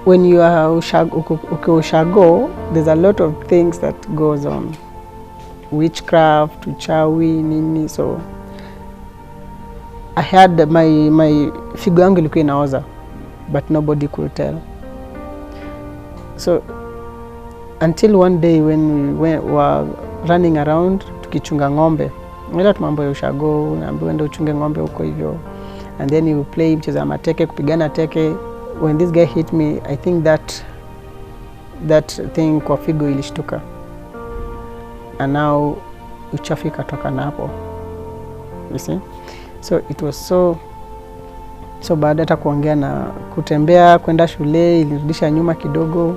when you are ushago, there's a lot of things that goes on, witchcraft, uchawi, nini. So I had my figo yangu ilikuwa inaoza, but nobody could tell. So until one day when we were running around tukichunga ng'ombe, nila mambo ya ushago, naambiwa ndio uchunge ng'ombe huko hivyo, and then you play mchezo wa mateke, kupigana teke. When this guy hit me, I think that thing kwa figo ilishtuka, and now uchafu ikatoka na hapo, you see. So it was so bad, hata kuongea na kutembea kwenda shule ilirudisha nyuma kidogo.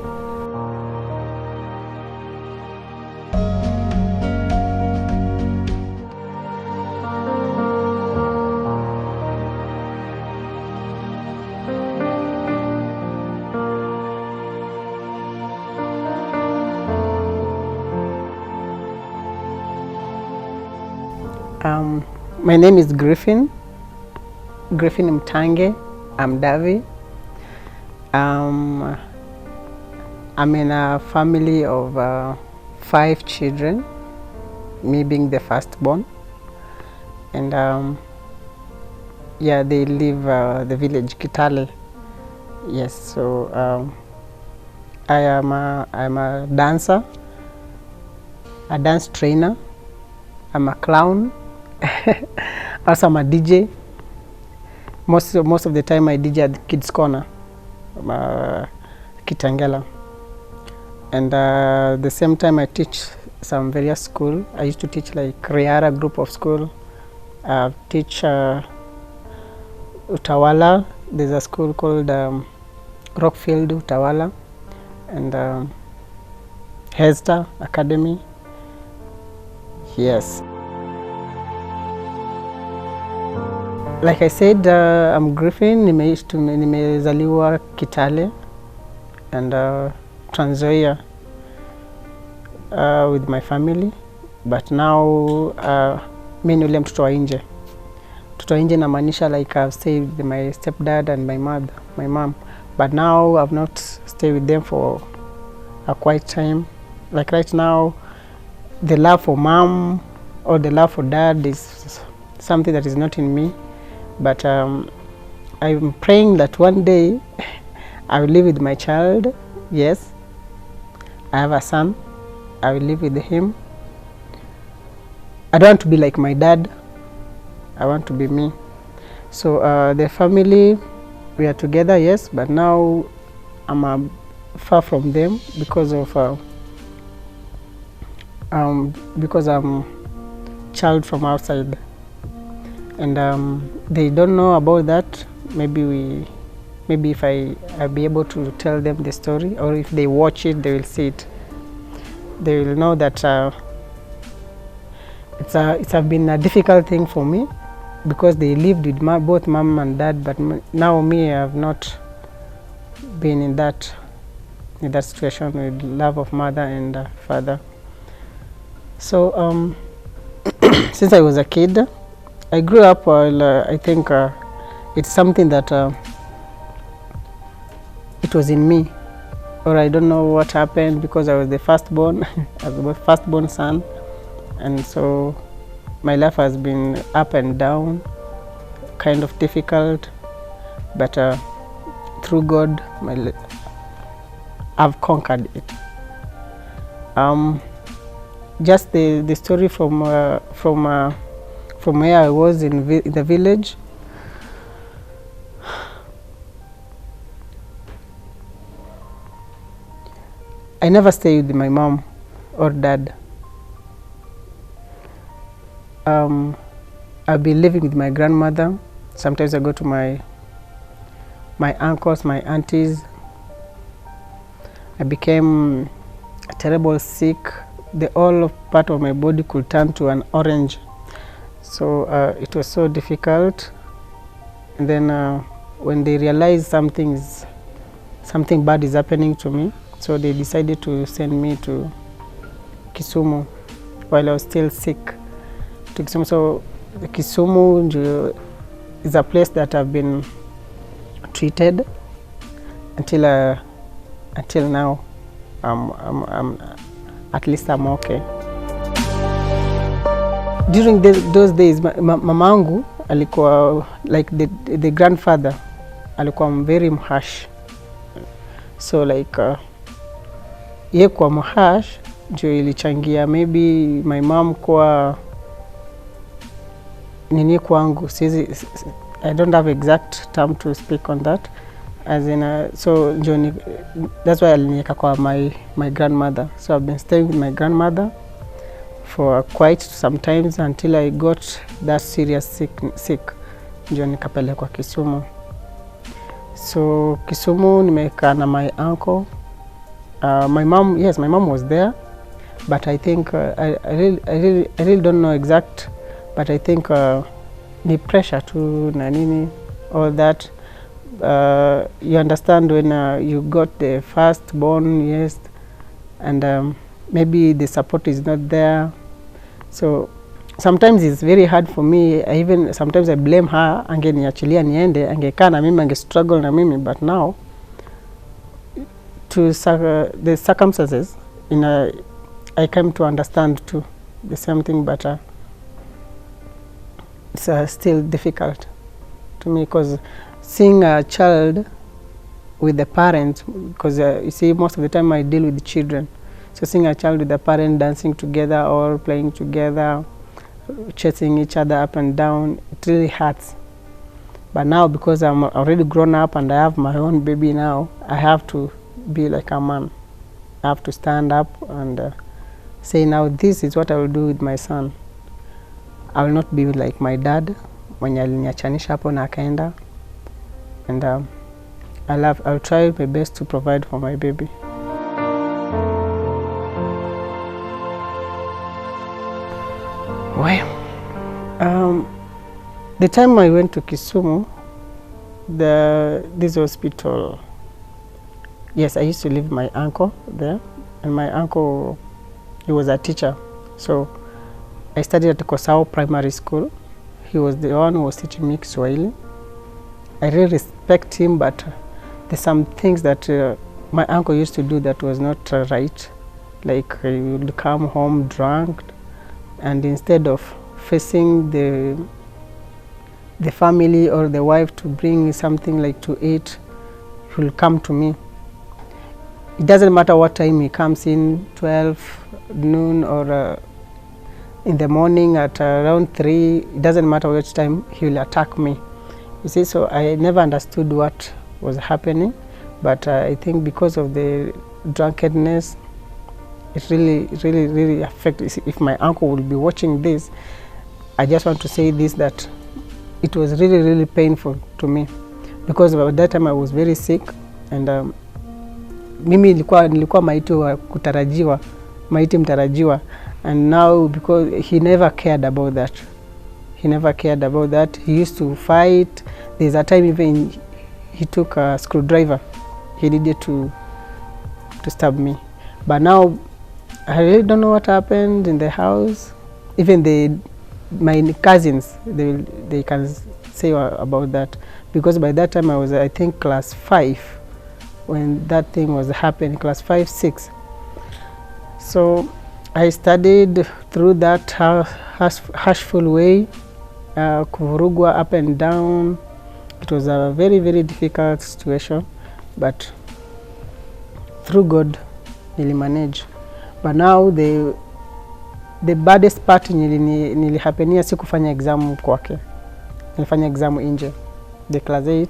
My name is Griffin Mtange. I'm Davi. I'm in a family of 5 children, me being the firstborn. And yeah, they live the village Kitale. Yes, so I'm a dancer, a dance trainer. I'm a clown. Also, I'm a DJ. Most of the time I DJ at the Kids Corner, Kitangela. And the same time I teach some various school. I used to teach like Riara group of school. Teach Utawala. There's a school called Rockfield Utawala, and Hester Academy. Yes. Like I said, I'm Griffin. Nimezaliwa Kitale and Trans Nzoia with my family, but now mimi ni ule mtoto wa nje. Mtoto wa nje namaanisha like I've stayed with my stepdad and my mom, but now I've not stayed with them for a quite time. Like right now, the love for mom or the love for dad is something that is not in me. But I'm praying that one day I will live with my child. Yes, I have a son. I will live with him. I don't want to be like my dad. I want to be me. So the family, we are together, yes, but now I'm far from them because I'm child from outside. And they don't know about that. Maybe if I'll be able to tell them the story, or if they watch it, they will see it. They will know that it's been a difficult thing for me, because they lived with both mom and dad, but now me, I have not been in that situation with love of mother and father. So since I was a kid, I grew up, I think it's something that it was in me, or I don't know what happened, because I was the firstborn, I was the firstborn son, and so my life has been up and down, kind of difficult, but through God, I've conquered it. Just the story from where I was in the village. I never stayed with my mom or dad. I've been living with my grandmother. Sometimes I go to my uncles, my aunties. I became terrible sick. The whole part of my body could turn to an orange. So it was so difficult. And then when they realized something bad is happening to me, so they decided to send me to Kisumu while I was still sick. To Kisumu. So Kisumu is a place that I've been treated until until now at least I'm okay. During those days mamangu alikuwa like the grandfather alikuwa very mhash, so like ye kwa mhash ndio ilichangia maybe my mom kwa nini kwangu. I don't have exact term to speak on that, as in so Johnny, that's why alinieka kwa my grandmother. So I've been staying with my grandmother for quite some times until I got that serious sick. Ndio nikapelekwa Kisumu. So Kisumu nimekaa na my uncle. My mom was there, but I think I really don't know exact, but I think ni pressure to na nini, all that. You understand when you got the first born, yes, and maybe the support is not there. So sometimes it's very hard for me. Sometimes I blame her. Angeniachilia niende, angekaa na mimi, ange struggle na mimi, but now to the circumstances I came to understand too the same thing, but it's still difficult to me, because seeing a child with the parent, because you see most of the time I deal with the children, so seeing a child with the parent dancing together or playing together, chasing each other up and down, it really hurts. But now, because I'm already grown up and I have my own baby now, I have to be like a man. I have to stand up and say, now this is what I will do with my son. I will not be like my dad mwenye aliniachanisha hapo na akaenda, and I'll try my best to provide for my baby. Well, the time I went to Kisumu, this hospital, yes, I used to live with my uncle there, and my uncle, he was a teacher. So I studied at Kosao Primary School. He was the one who was teaching me Kiswahili. I really respect him, but there's some things that my uncle used to do that was not right. Like he would come home drunk, and instead of facing the family or the wife to bring something like to eat, he will come to me. It doesn't matter what time he comes in, 12 noon or in the morning at around 3, it doesn't matter which time, he will attack me. You see, so I never understood what was happening, but I think because of the drunkenness, it really affected. If my uncle will be watching this, I just want to say this, that it was really painful to me, because at that time I was very sick, and mimi nilikuwa maiti wa kutarajiwa, maiti mtarajiwa, and now because he never cared about that. He never cared about that. He used to fight. There's a time even he took a screwdriver. He needed to stab me. But now I really don't know what happened in the house. Even my cousins, they can say about that, because by that time I was, I think, class 5 when that thing was happening, class 5, 6. So I studied through that harshful way, kuvurugwa up and down. It was a very difficult situation, but through God nilimanage. But now the baddest part nilihapenia si kufanya exam kwake. Nilifanya exam nje. The class 8,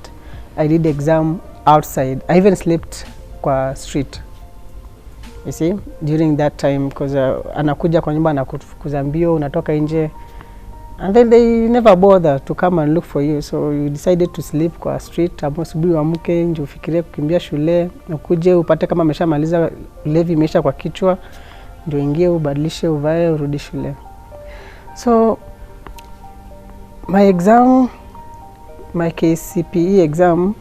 I did exam outside. I even slept kwa street. You see, during that time, because anakuja kwa nyumba anakufukuza mbio, unatoka nje, and then they never bother to come and look for you, so you decided to sleep kwa street. Asubuhi uamke nje ufikirie kukimbia shule, ukuje upate kama ameshamaliza levi imeisha kwa kichwa, ndio ingie ubadilishe uvae urudi shule. So my exam, my KCPE exam,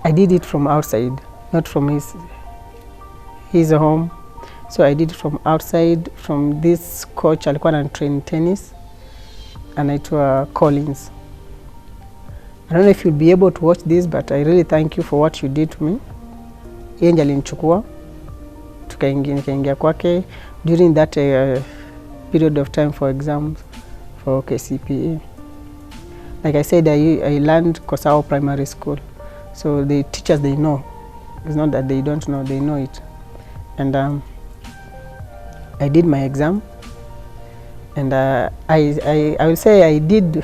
I did it from outside, not from his home. So I did it from outside, from this coach alikuwa na train tennis, anaitwa Collins. I don't know if you'll be able to watch this, but I really thank you for what you did to me. yeye ndiye alinichukua nikaingia kwake during that period of time for exams for KCPE. Like I said, I learned Kosao Primary School, so the teachers, they know. It's not that they don't know, they know it. And I did my exam, and I will say I did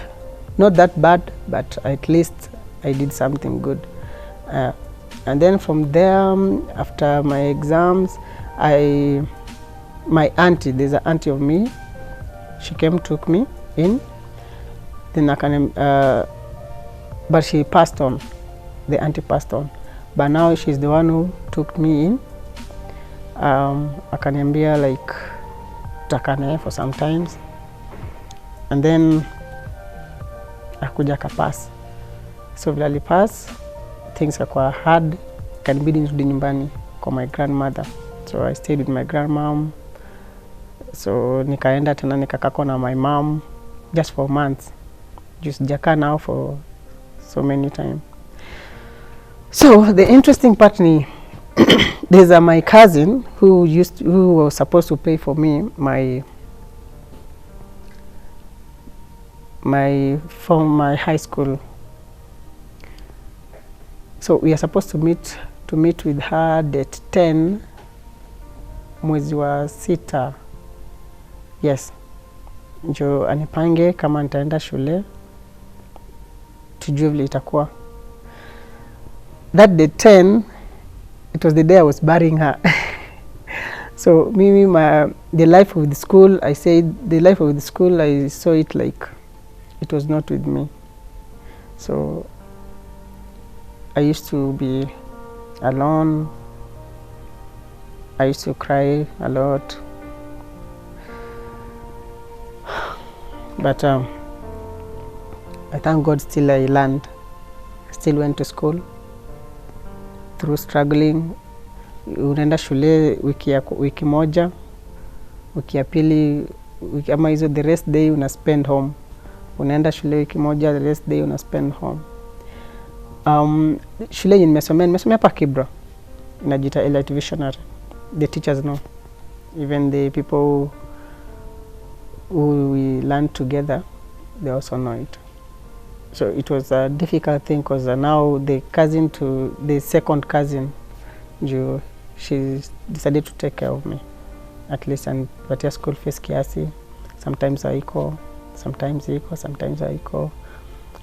not that bad, but at least I did something good. And then from there, after my exams, my auntie, there's an auntie of me, she came, took me in, then I can, but she passed on, the auntie passed on. But now she's the one who took me in. Akaniambia like tutakane for some times, and then akuja kapass. So vile alipass, things kakuwa hard, kanibidi nirudi nyumbani kwa my grandmother. So I stayed with my grandmom. So nikaenda tena nikakako na my mom just for months. Just jaka now for so many times. So the interesting part ni there's my cousin who was supposed to pay for me from my high school. So we are supposed to meet with her date 10 mwezi wa 6. Yes. Njo anipange kama nitaenda shule tujue vile itakuwa. That day 10, it was the day I was burying her. So mimi the life of the school, I said the life of the school, I saw it like it was not with me. So I used to be alone. I used to cry a lot. But I thank God still I learned. I still went to school. Through struggling, unaenda shule wiki moja, wiki ya pili, ama hizo the rest day una spend home. Unaenda shule wiki moja, the rest day una spend home. Shule yenye nimesomea hapa Kibra, inajiita Elite Visionary. The teachers know. Even the people who we learned together, they also know it. So it was a difficult thing because now the second cousin, she decided to take care of me, at least, and patia school fees kiasi. Sometimes haiko, sometimes iko, sometimes haiko.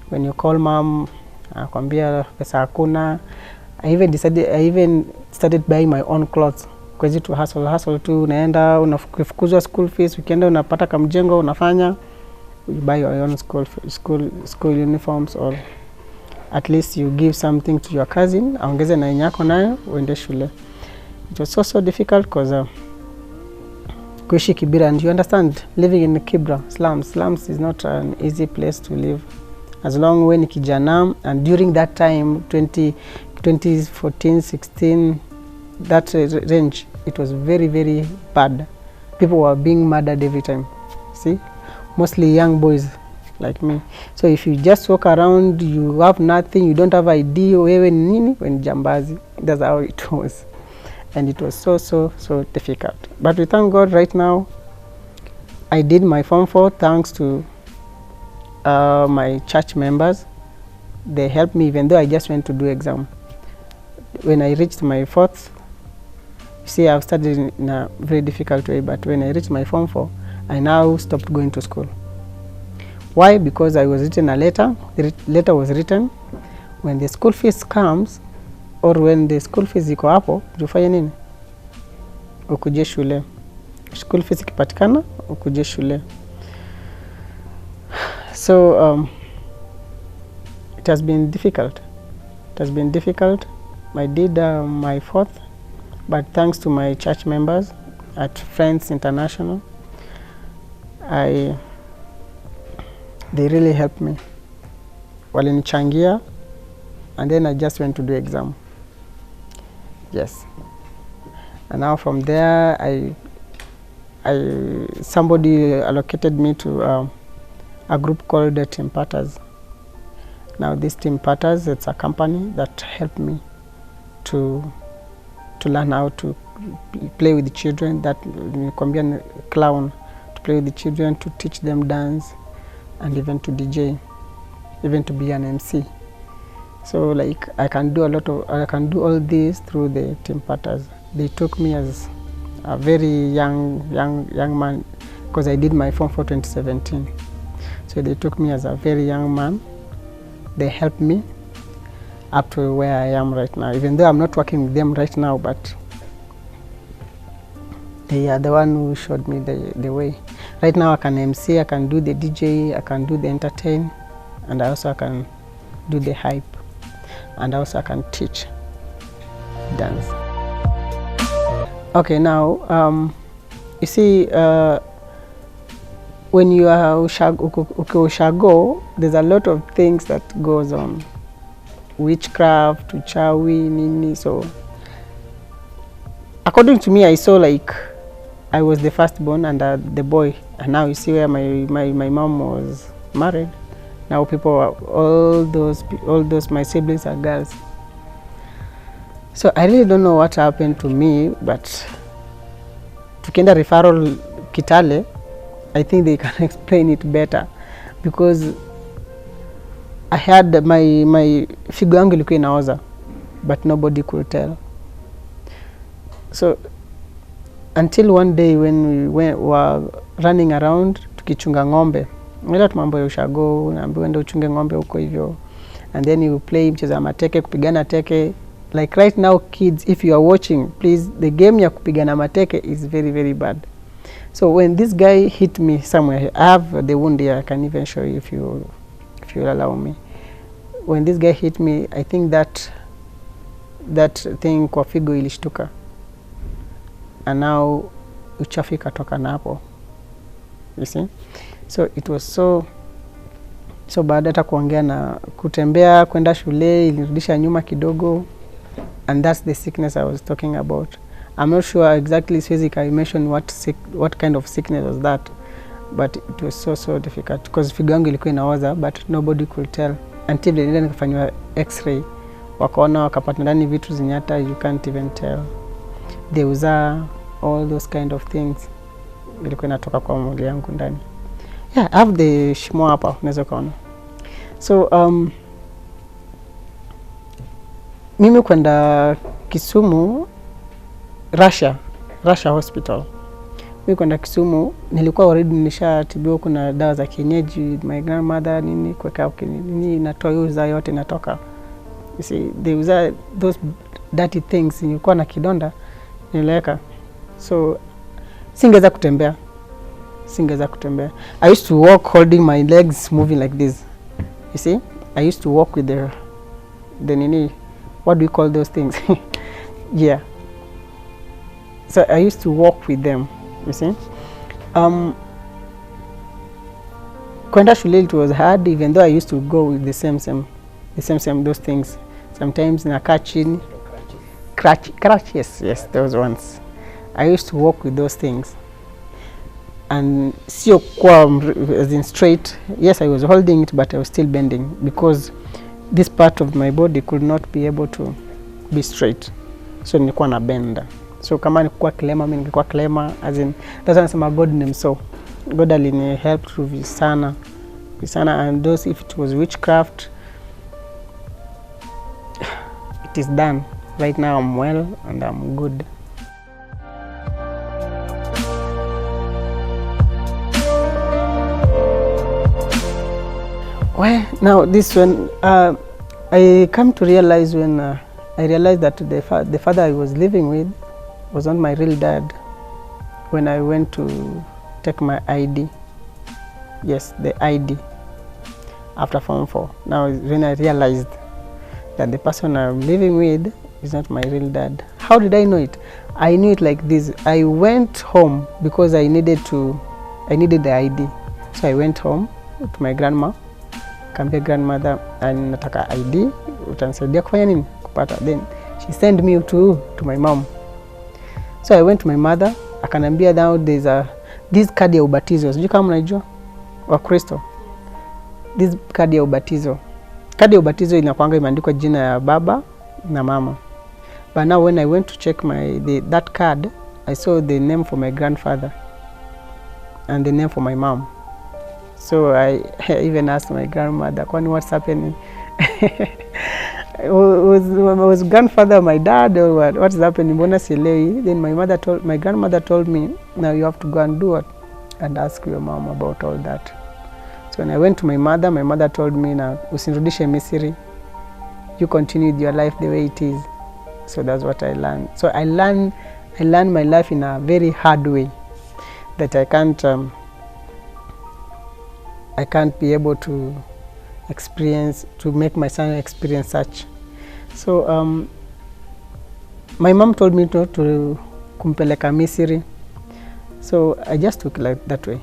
When you call mom, akwambia pesa hakuna. I even started buying my own clothes. Kwezi to hustle tu, unaenda, unafukuzwa school fees, ukienda unapata kamjengo, unafanya. You buy your own school uniforms, or at least you give something to your cousin, aongeze na yako nayo uende shule. It was so difficult because kuishi Kibera, and you understand, living in Kibra slums is not an easy place to live. As long when kijana, and during that time 2014, 16, that range, it was very, very bad. People were being murdered every time. See? Mostly young boys like me. So if you just walk around, you have nothing, you don't have ID, wewe nini, when jambazi. That's how it was. And it was so difficult. But we thank God right now, I did my Form 4 thanks to my church members. They helped me even though I just went to do exam. When I reached my 4th, you see, I've studied in a very difficult way, but when I reached my Form 4, I now stopped going to school. Why? Because I was written a letter. The letter was written, when the school fees comes, or when the school fees iko hapo, ufanye nini? Ukuje shule. School fees ikipatikana, ukuje shule. So it has been difficult. It has been difficult. I did my 4th, but thanks to my church members at Friends International, they really helped me. Walinichangia, and then I just went to do exam. Yes. And now from there, somebody allocated me to a group called the Team Partners. Now this Team Partners, it's a company that helped me to to learn how to play with the children, that nilikwambia clown, to play with the children, to teach them dance, and even to DJ, even to be an MC. So like I can do all this through the Team Patters. They took me as a very young man, because I did my Form 4 2017. So they took me as a very young man. They helped me up to where I am right now, even though I'm not working with them right now, but they are the one who showed me the way. Right now I can MC, I can do the DJ, I can do the entertain, and also I can do the hype, and also I can teach dance. Okay, now you see, when you are ushago, there's a lot of things that goes on. Witchcraft, uchawi, nini. So according to me, I saw like I was the firstborn and the boy, and now you see where my mom was married. Now people are, all those my siblings are girls. So I really don't know what happened to me, but tukienda referral Kitale, I think they can explain it better, because I had my figo yangu ilikuwa inaoza, but nobody could tell. So until one day when we were running around tukichunga ng'ombe, wala tumambo ya ushago, unaambiwa enda uchunge ng'ombe huko hivyo, and then you play mchezo mateke, kupigana teke. Like right now kids, if you are watching, please, the game ya kupigana mateke is very very bad. So when this guy hit me somewhere, I have the wound here, I can even show you if you allow me. When this guy hit me, I think that thing kwa figo ilishtuka, and now uchafu ikatoka napo, you see. So it was so bad, hata kuongea na kutembea kwenda shule ilirudisha nyuma kidogo, and that's the sickness I was talking about. I'm not sure exactly physically mention what kind of sickness was that, but it was so difficult because figo yangu ilikuwa inaoza, but nobody could tell until they didn't kufanywa x-ray, wakaona wakapata ndani vitu zinyata, you can't even tell. There was all those kind of things ilikuwa inatoka kwa mwili yangu ndani. Yeah, I have the shimo hapa, unaweza kuona. So mimi kwenda Kisumu, Russia hospital. Mimi kwenda Kisumu, nilikuwa already nishatibiwa, kuna dawa za kienyeji, my grandmother nini kweka nini inatoa yuza yote inatoka. You see, there was those dirty things, nilikuwa na kidonda nileka. So singeweza kutembea. I used to walk holding my legs moving like this. You see, I used to walk with the nini, what do you call those things? Yeah. So I used to walk with them, you see. Kwenda shule, it was hard, even though I used to go with the same those things. Sometimes nakaa chini, crutches, yes, those ones. I used to walk with those things. And sio kwa as in straight. Yes, I was holding it, but I was still bending because this part of my body could not be able to be straight. So nilikuwa na bend. So kama nilikuwa kilema, mimi nilikuwa kilema, as in that's nasema God name. So God alini help through sana, and those, if it was witchcraft, it is done. Right now I'm well and I'm good. Well, now this one, I come to realize when I realized that the father I was living with was not my real dad. When I went to take my ID, yes, the ID, after Form 4. Now when I realized that the person I'm living with is not my real dad. How did I know it? I knew it like this. I went home because I needed the ID. So I went home to my grandma. Kaambia grandmother, nataka ID, utanisaidia kufanya nini? Kupata. Then she sent me to my mom. So I went to my mother, akanambia now there's this card ya ubatizo. Sijui kama mnajua wa Kristo. This card ya ubatizo. Kadi ya ubatizo inakuanga imeandikwa jina ya baba na mama. But now when I went to check that card, I saw the name for my grandfather and the name for my mom. So I even asked my grandmother, what's happening? was grandfather my dad or what? What's happening? Then my grandmother told me, now you have to go and do it and ask your mom about all that. So when I went to my mother told me, now usinirudishe Misri, you continue with your life the way it is. So that's what I learned. So I learned my life in a very hard way, that I can't be able to make my son experience such. So my mom told me to kumpeleka Misri. So I just took it like that way.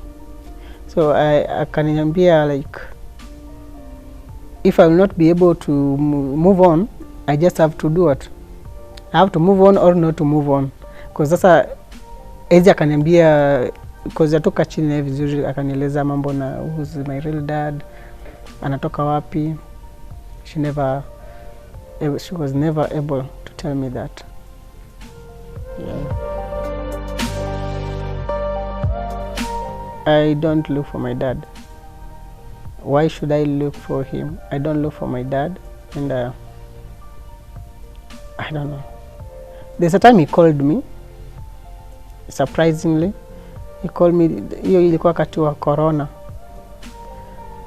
So I akaniambia, like, if I will not be able to move on, I just have to do it. I have to move on or not to move on. Because sasa ezi akaniambia, because atoka chini na vizuri, akanieleza mambo na who's my real dad, anatoka wapi. She was never able to tell me that. Yeah. I don't look for my dad. Why should I look for him? I don't look for my dad, and I don't know. There's a time he called me, surprisingly. He called me, hiyo ilikuwa wakati wa corona.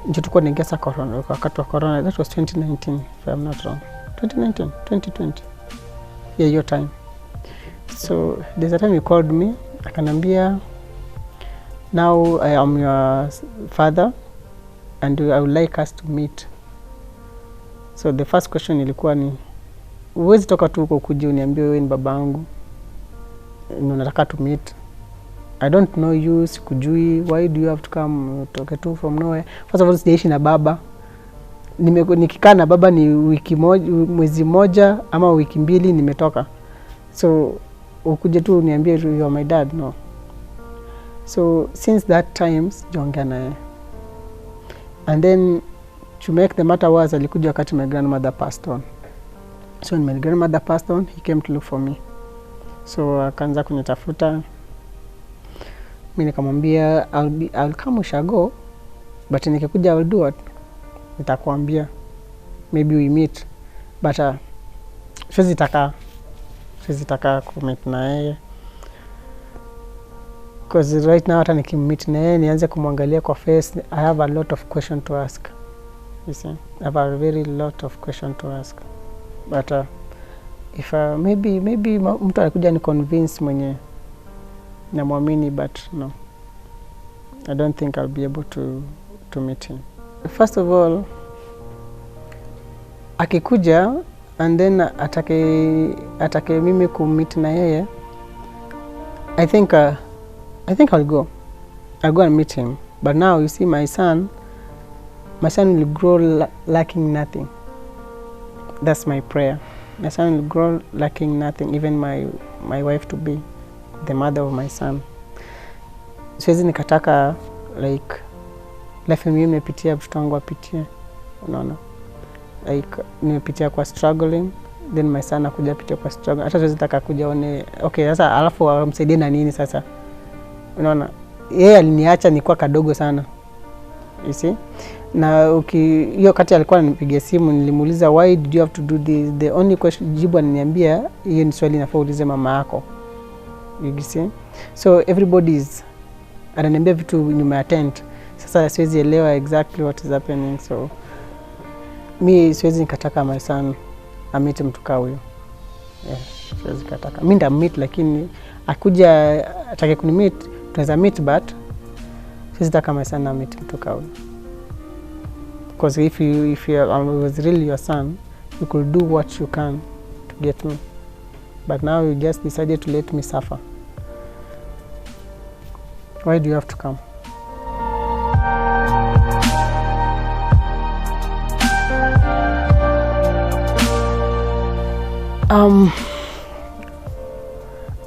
Ndio tulikuwa tunaingia corona, wakati wa corona. That was 2019, if I'm not wrong. 2019, 2020. Yeah, your time. So there's a time he called me, akanambia, now I am your father and I would like us to meet. So the first question ilikuwa ni, uwezi toka tu huko kuja uniambie wewe ni babangu, nataka to meet. I don't know you, sikujui, why do you have to come toke tu from nowhere? First of all, sijaishi na baba. Nikikaa na baba ni mwezi moja ama wiki mbili nimetoka. So ukuje tu uniambie you are my dad, no. So since that time sijaongea naye. And then to make the matter worse, alikuja wakati my grandmother passed on. So when my grandmother passed on, he came to look for me. So akaanza kunitafuta. Mimi nikamwambia I'll come, ushago, but nikikuja I'll do it. Nitakwambia, maybe we meet, but siwezi taka kumeet na yeye. Because right now hata nikimeet na yeye nianze kumwangalia kwa face, I have a lot of question to ask. You see, I have a very lot of question to ask. But if maybe mtu anakuja ni convince mwenye namwamini, but no, I don't think I'll be able to meet him. First of all, akikuja and then atake mimi kumeet na yeye, I think I'll go and meet him. But now you see, my son will grow lacking nothing. That's my prayer. My son will grow lacking nothing, even my wife to be the mother of my son. Siwezi nikataka, like, life mimi nimepitia, mtoto wangu apitie. Unaona? Like, nimepitia kwa struggling, then my son akuja pitia kwa struggle. Hata siwezi taka kuja one, okay, sasa alafu amsaidie na nini sasa? Unaona? Yeye aliniacha nilikuwa kadogo sana. You see? Na hiyo kati alikuwa ananipigia simu, nilimuuliza, why did you have to do this? The only question jibu ananiambia, hiyo ni swali nafaa uulize mama yako. You see? So everybody's ananiambia vitu nyuma ya tent. Sasa siwezi elewa exactly what is happening. So mi siwezi nikataka my son amite mtu kama huyo. Yeah, siwezi kataka. Mimi nda meet, lakini akuja atake kunimeet, tunaweza meet, but siwezi taka my son amite mtu kama huyo. Because if I was really your son, you could do what you can to get me. But now you just decided to let me suffer. Why do you have to come?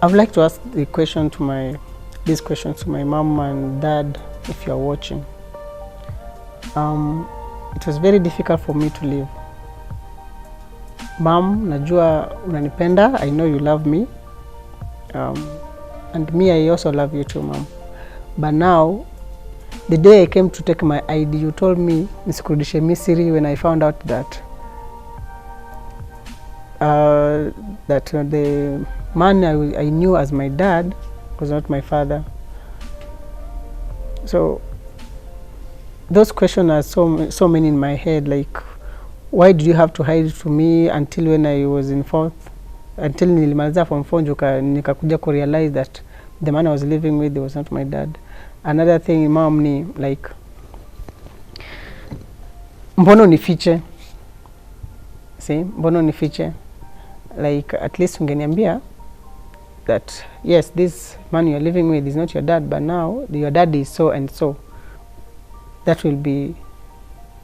I would like to ask this question to my mom and dad, if you are watching. It was very difficult for me to leave. Mom, najua unanipenda, I know you love me, and me, I also love you too, Mom. But now, the day I came to take my ID, you told me nisikurudishe Misri when I found out that the man I knew as my dad was not my father. So those questions are so many in my head, like, why did you have to hide it from me until when I was in fourth, until nilimaliza form 4 nikakuja kurealize that the man I was living with was not my dad. Another thing, Mom, ni like, mbono nifiche? See, mbono nifiche? Like, at least ungeniambia that yes, this man you're living with is not your dad, but now your dad is so and so. That will be,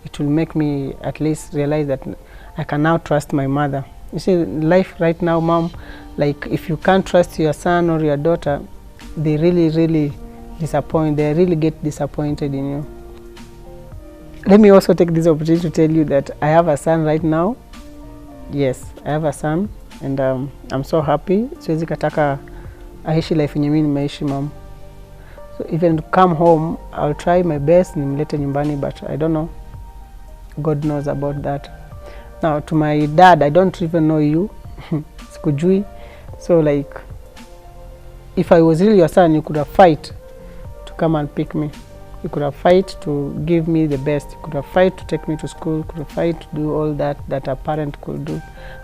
it will make me at least realize that I can now trust my mother. You see, life right now, Mom, like, if you can't trust your son or your daughter, they really disappoint. They really get disappointed in you. Let me also take this opportunity to tell you that I have a son right now. Yes, I have a son, and I'm so happy. Siwezi kataka aishi life yenye mimi nimeishi, Mom. So even to come home, I'll try my best nimlete nyumbani, but I don't know. God knows about that. Now, to my dad, I don't even know you. Sikujui. So, like, if I was really your son, you could have fight to come and pick me. You could have fight to give me the best. You could have fight to take me to school. You could have fight to do all that a parent could do.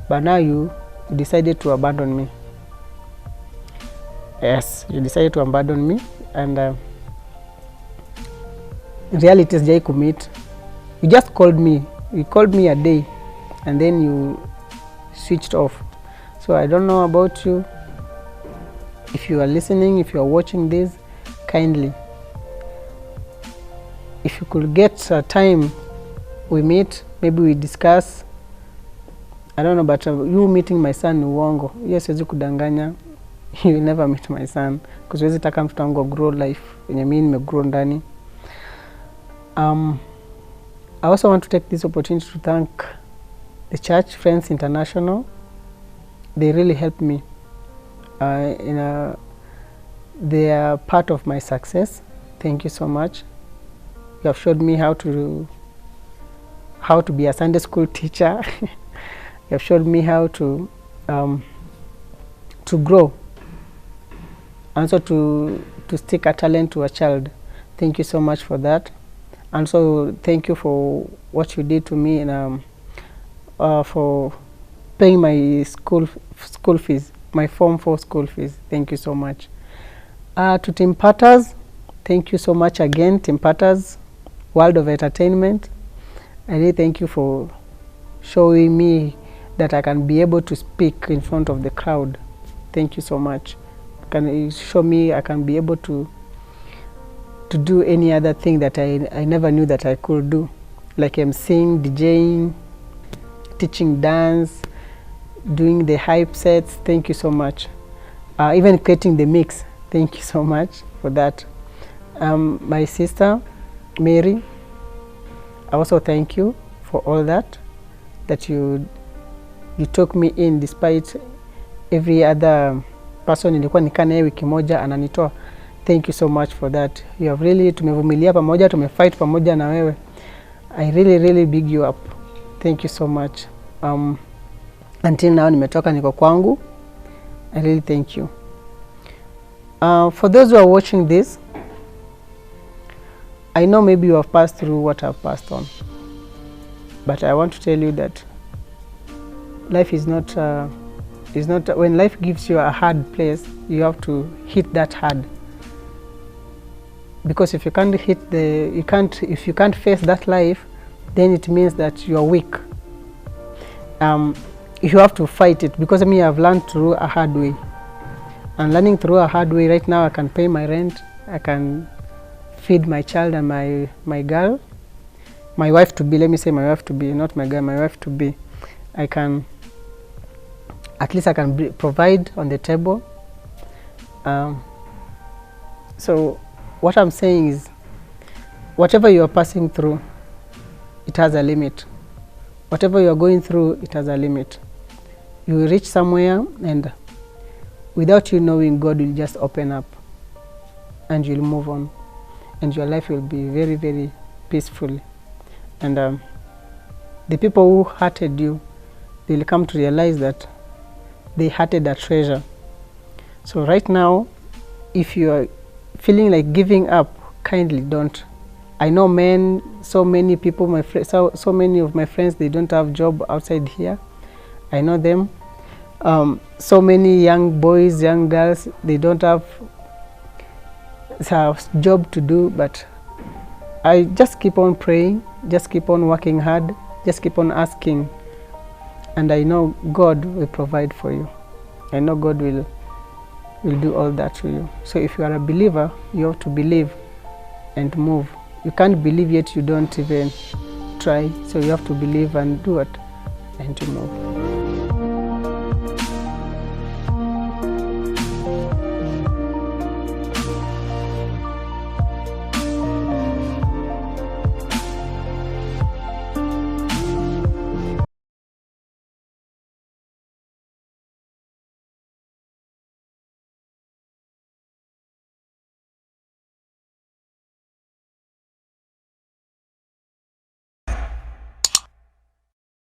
But now you decided to abandon me. Yes, you decided to abandon me. And in reality, sijai commit. You just called me. You called me a day, and then you switched off. So I don't know about you. If you are listening, if you are watching this, kindly, if you could get a time we meet, maybe we discuss. I don't know, but you meeting my son ni uongo. Yes, siwezi kudanganya. You will never meet my son, because siwezi taka mtoto wangu grow life yenye mimi nimegrow ndani. I also want to take this opportunity to thank the Church Friends International. They really helped me. They are part of my success. Thank you so much. You have showed me how to be a Sunday school teacher. You have showed me how to grow, and so to stick a talent to a child. Thank you so much for that. And so thank you for what you did to me, and for paying my school fees, my Form 4 school fees. Thank you so much. To Team Patters, thank you so much again, Team Patters, World of Entertainment. I really thank you for showing me that I can be able to speak in front of the crowd. Thank you so much. Can you show me I can be able to do any other thing that I never knew that I could do, like emceeing, DJing, teaching dance, doing the hype sets. Thank you so much. Even creating the mix. Thank you so much for that. My sister, Mary, I also thank you for all that you took me in despite every other person nilikuwa nikaa naye wiki moja ananitoa. Thank you so much for that. You have really, tumevumilia pamoja, tumefight pamoja na wewe. I really big you up. Thank you so much. Until now nimetoka niko kwangu. I really thank you. For those who are watching this, I know maybe you have passed through what I've passed on, but I want to tell you that life is not when life gives you a hard place, you have to hit that hard. Because if you can't if you can't face that life, then it means that you are weak. You have to fight it, because me, I've learned through a hard way. And learning through a hard way, right now I can pay my rent, I can feed my child and my girl, my wife to be, let me say my wife to be, not my girl, my wife to be. At least I can provide on the table. So what I'm saying is, whatever you are passing through, it has a limit. Whatever you are going through, it has a limit. you will reach somewhere, and without you knowing, God will just open up and you'll move on, and your life will be very, very peaceful. And the people who hurted you, they'll come to realize that they hurted a treasure. So right now, if you are feeling like giving up, kindly don't. I know so many people, so many of my friends, they don't have job outside here. I know them. So many young boys, young girls, they don't have a job to do, but I just keep on praying, just keep on working hard, just keep on asking, and I know God will provide for you. I know God will do all that to you. So if you are a believer, you have to believe and move. You can't believe yet you don't even try, so you have to believe and do it and to move.